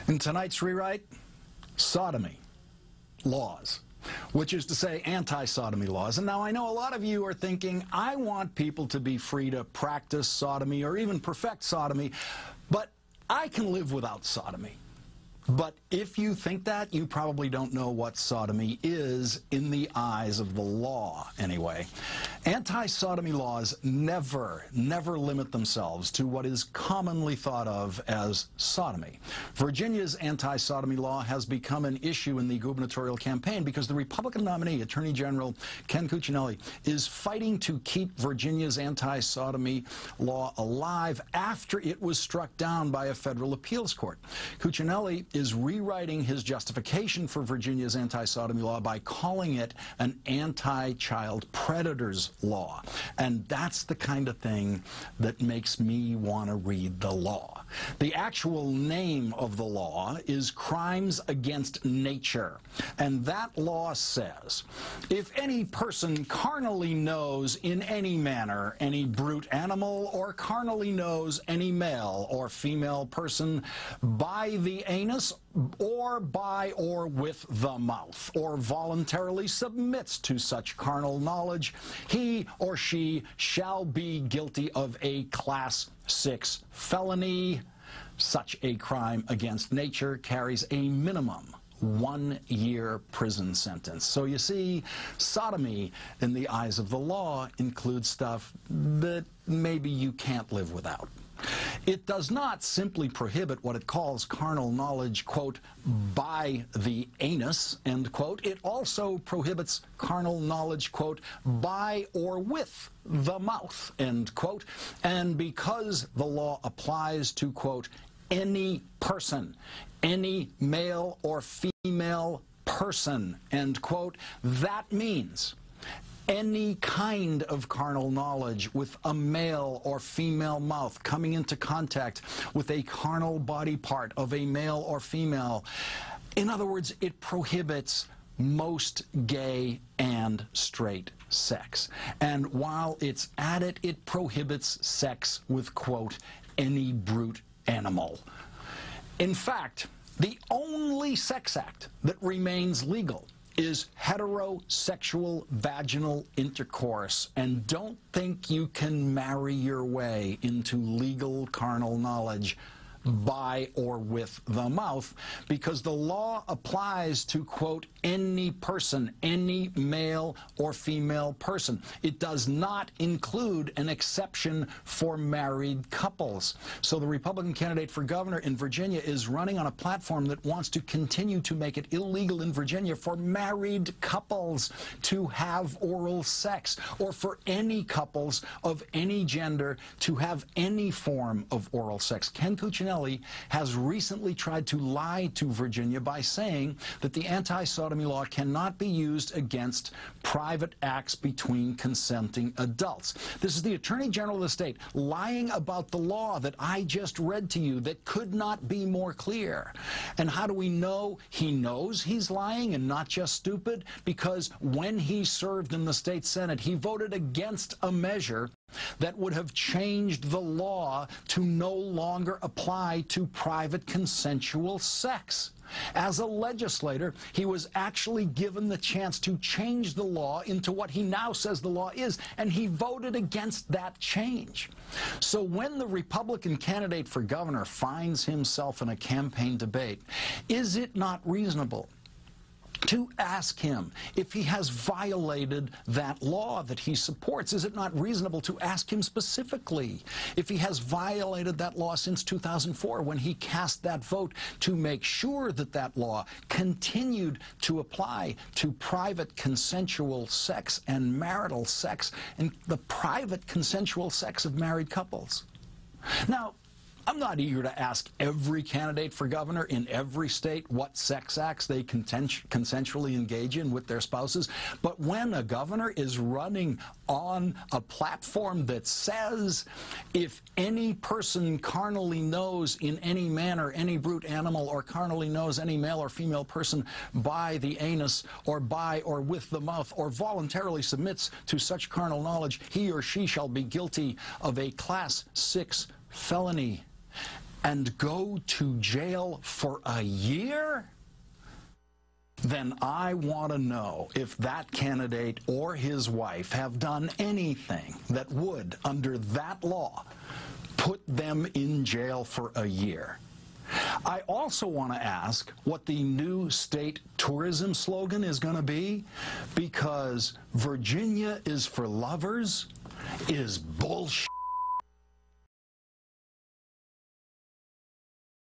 In tonight's rewrite, sodomy laws, which is to say anti-sodomy laws. And now I know a lot of you are thinking, I want people to be free to practice sodomy or even perfect sodomy, but I can live without sodomy. But if you think that, you probably don't know what sodomy is in the eyes of the law, anyway. Anti-sodomy laws never limit themselves to what is commonly thought of as sodomy. Virginia's anti-sodomy law has become an issue in the gubernatorial campaign because the Republican nominee, Attorney General Ken Cuccinelli, is fighting to keep Virginia's anti-sodomy law alive after it was struck down by a federal appeals court. Cuccinelli is rewriting his justification for Virginia's anti-sodomy law by calling it an anti-child predators law. And that's the kind of thing that makes me want to read the law. The actual name of the law is Crimes Against Nature. And that law says, if any person carnally knows in any manner any brute animal or carnally knows any male or female person by the anus or by or with the mouth, or voluntarily submits to such carnal knowledge, he or she shall be guilty of a Class 6 felony. Such a crime against nature carries a minimum 1-year prison sentence. So you see, sodomy in the eyes of the law includes stuff that maybe you can't live without. It does not simply prohibit what it calls carnal knowledge, quote, by the anus, end quote. It also prohibits carnal knowledge, quote, by or with the mouth, end quote. And because the law applies to, quote, any person, any male or female person, end quote, that means any kind of carnal knowledge with a male or female mouth coming into contact with a carnal body part of a male or female. In other words, it prohibits most gay and straight sex. And while it's at it, it prohibits sex with, quote, any brute animal. In fact, the only sex act that remains legal is heterosexual vaginal intercourse, and don't think you can marry your way into legal carnal knowledge by or with the mouth, because the law applies to, quote, any person, any male or female person. It does not include an exception for married couples. So the Republican candidate for governor in Virginia is running on a platform that wants to continue to make it illegal in Virginia for married couples to have oral sex, or for any couples of any gender to have any form of oral sex. Ken Cuccinelli has recently tried to lie to Virginia by saying that the anti-sodomy law cannot be used against private acts between consenting adults. This is the Attorney General of the state lying about the law that I just read to you that could not be more clear. And how do we know he knows he's lying and not just stupid? Because when he served in the state Senate, he voted against a measure that would have changed the law to no longer apply to private consensual sex. As a legislator, he was actually given the chance to change the law into what he now says the law is, and he voted against that change. So when the Republican candidate for governor finds himself in a campaign debate, is it not reasonable to ask him if he has violated that law that he supports? Is it not reasonable to ask him specifically if he has violated that law since 2004 when he cast that vote to make sure that that law continued to apply to private consensual sex and marital sex and the private consensual sex of married couples? Now, I'm not eager to ask every candidate for governor in every state what sex acts they consensually engage in with their spouses, but when a governor is running on a platform that says if any person carnally knows in any manner any brute animal or carnally knows any male or female person by the anus or by or with the mouth or voluntarily submits to such carnal knowledge, he or she shall be guilty of a Class 6 felony. and go to jail for a year? Then I want to know if that candidate or his wife have done anything that would, under that law, put them in jail for a year. I also want to ask what the new state tourism slogan is going to be, because Virginia is for lovers is bullshit.